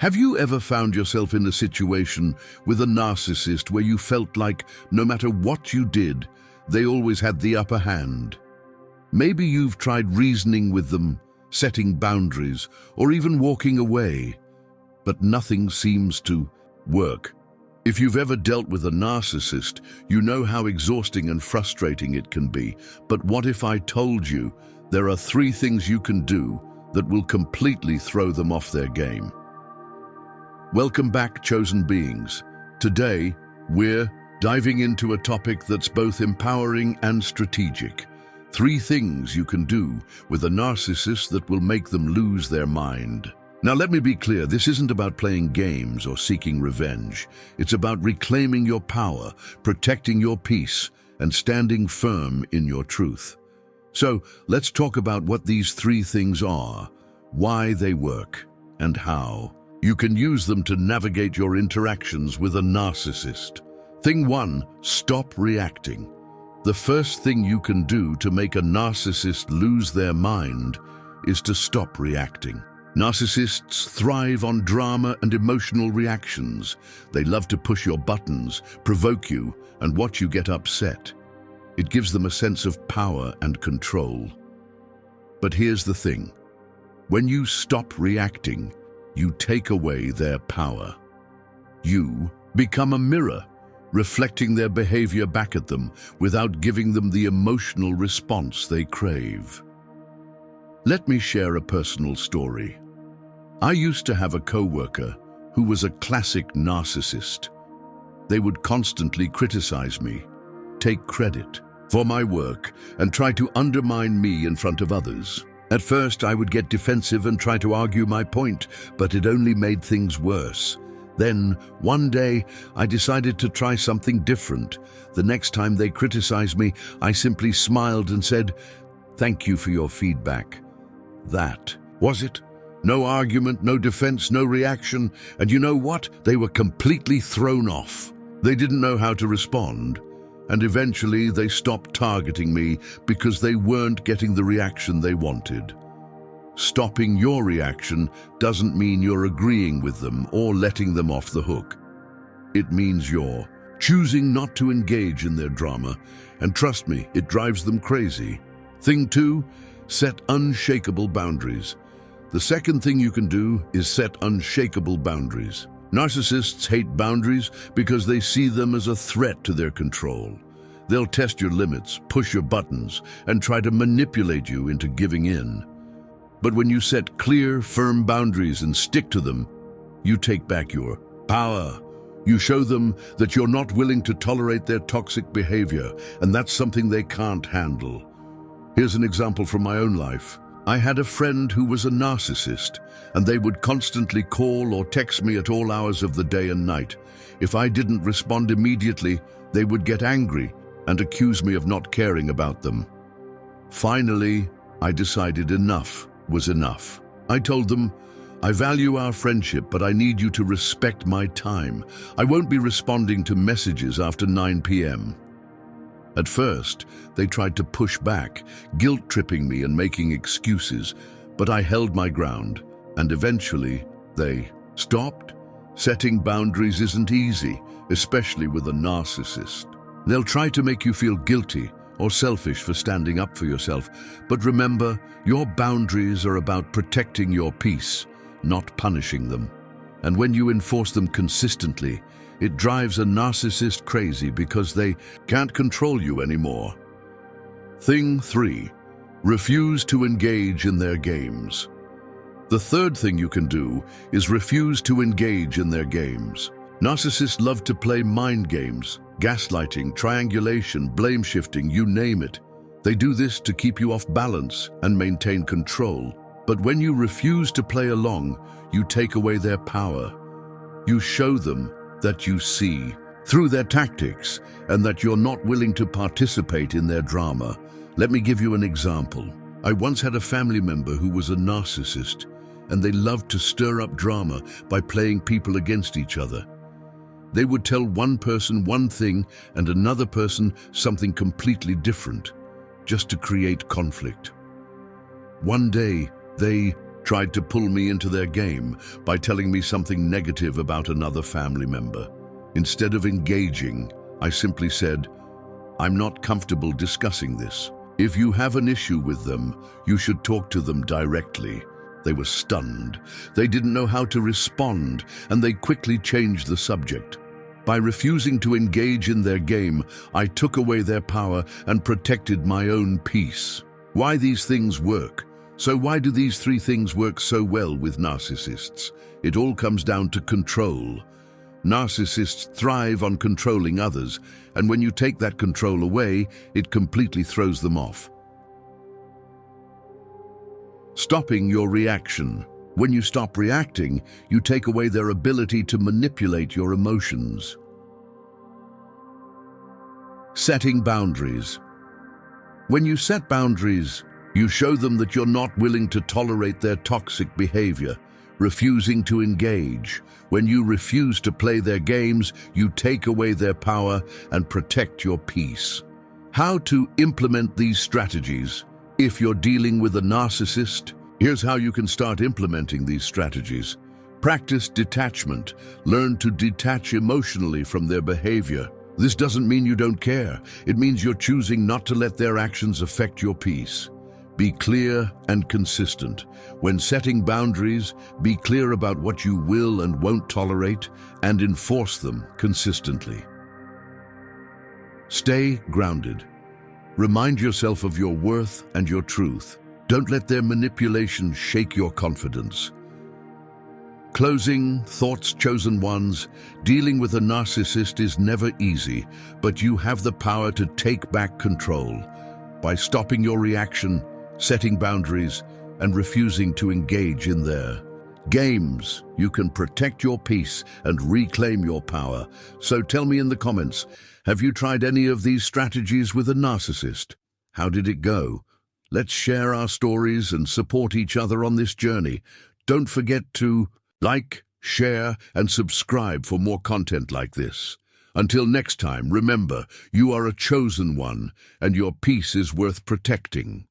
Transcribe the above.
Have you ever found yourself in a situation with a narcissist where you felt like no matter what you did, they always had the upper hand? Maybe you've tried reasoning with them, setting boundaries, or even walking away, but nothing seems to work. If you've ever dealt with a narcissist, you know how exhausting and frustrating it can be. But what if I told you there are 3 things you can do that will completely throw them off their game? Welcome back, chosen beings. Today, we're diving into a topic that's both empowering and strategic. 3 things you can do with a narcissist that will make them lose their mind. Now, let me be clear, this isn't about playing games or seeking revenge. It's about reclaiming your power, protecting your peace, and standing firm in your truth. So, let's talk about what these 3 things are, why they work, and how you can use them to navigate your interactions with a narcissist. Thing 1, stop reacting. The first thing you can do to make a narcissist lose their mind is to stop reacting. Narcissists thrive on drama and emotional reactions. They love to push your buttons, provoke you, and watch you get upset. It gives them a sense of power and control. But here's the thing. When you stop reacting, you take away their power. You become a mirror, reflecting their behavior back at them without giving them the emotional response they crave. Let me share a personal story. I used to have a coworker who was a classic narcissist. They would constantly criticize me, take credit for my work, and try to undermine me in front of others. At first, I would get defensive and try to argue my point, but it only made things worse. Then, one day, I decided to try something different. The next time they criticized me, I simply smiled and said, "Thank you for your feedback." That was it. No argument, no defense, no reaction. And you know what? They were completely thrown off. They didn't know how to respond. And eventually they stopped targeting me because they weren't getting the reaction they wanted. Stopping your reaction doesn't mean you're agreeing with them or letting them off the hook. It means you're choosing not to engage in their drama, and trust me, it drives them crazy. Thing 2, set unshakable boundaries. The second thing you can do is set unshakable boundaries. Narcissists hate boundaries because they see them as a threat to their control. They'll test your limits, push your buttons, and try to manipulate you into giving in. But when you set clear, firm boundaries and stick to them, you take back your power. You show them that you're not willing to tolerate their toxic behavior, and that's something they can't handle. Here's an example from my own life. I had a friend who was a narcissist, and they would constantly call or text me at all hours of the day and night. If I didn't respond immediately, they would get angry and accuse me of not caring about them. Finally, I decided enough was enough. I told them, "I value our friendship, but I need you to respect my time. I won't be responding to messages after 9 p.m. At first, they tried to push back, guilt-tripping me and making excuses, but I held my ground, and eventually, they stopped. Setting boundaries isn't easy, especially with a narcissist. They'll try to make you feel guilty or selfish for standing up for yourself, but remember, your boundaries are about protecting your peace, not punishing them. And when you enforce them consistently, it drives a narcissist crazy because they can't control you anymore. Thing 3, refuse to engage in their games. The third thing you can do is refuse to engage in their games. Narcissists love to play mind games, gaslighting, triangulation, blame shifting, you name it. They do this to keep you off balance and maintain control. But when you refuse to play along, you take away their power. You show them that you see through their tactics and that you're not willing to participate in their drama. Let me give you an example. I once had a family member who was a narcissist, and they loved to stir up drama by playing people against each other. They would tell one person one thing and another person something completely different, just to create conflict. One day, they tried to pull me into their game by telling me something negative about another family member. Instead of engaging, I simply said, "I'm not comfortable discussing this. If you have an issue with them, you should talk to them directly." They were stunned. They didn't know how to respond, and they quickly changed the subject. By refusing to engage in their game, I took away their power and protected my own peace. Why these things work? So why do these three things work so well with narcissists? It all comes down to control. Narcissists thrive on controlling others, and when you take that control away, it completely throws them off. Stopping your reaction. When you stop reacting, you take away their ability to manipulate your emotions. Setting boundaries. When you set boundaries, you show them that you're not willing to tolerate their toxic behavior, refusing to engage. When you refuse to play their games, you take away their power and protect your peace. How to implement these strategies? If you're dealing with a narcissist, here's how you can start implementing these strategies. Practice detachment. Learn to detach emotionally from their behavior. This doesn't mean you don't care. It means you're choosing not to let their actions affect your peace. Be clear and consistent. When setting boundaries, be clear about what you will and won't tolerate and enforce them consistently. Stay grounded. Remind yourself of your worth and your truth. Don't let their manipulation shake your confidence. Closing thoughts, chosen ones. Dealing with a narcissist is never easy, but you have the power to take back control. By stopping your reaction, setting boundaries, and refusing to engage in their games, you can protect your peace and reclaim your power. So tell me in the comments, have you tried any of these strategies with a narcissist? How did it go? Let's share our stories and support each other on this journey. Don't forget to like, share, and subscribe for more content like this. Until next time, remember, you are a chosen one, and your peace is worth protecting.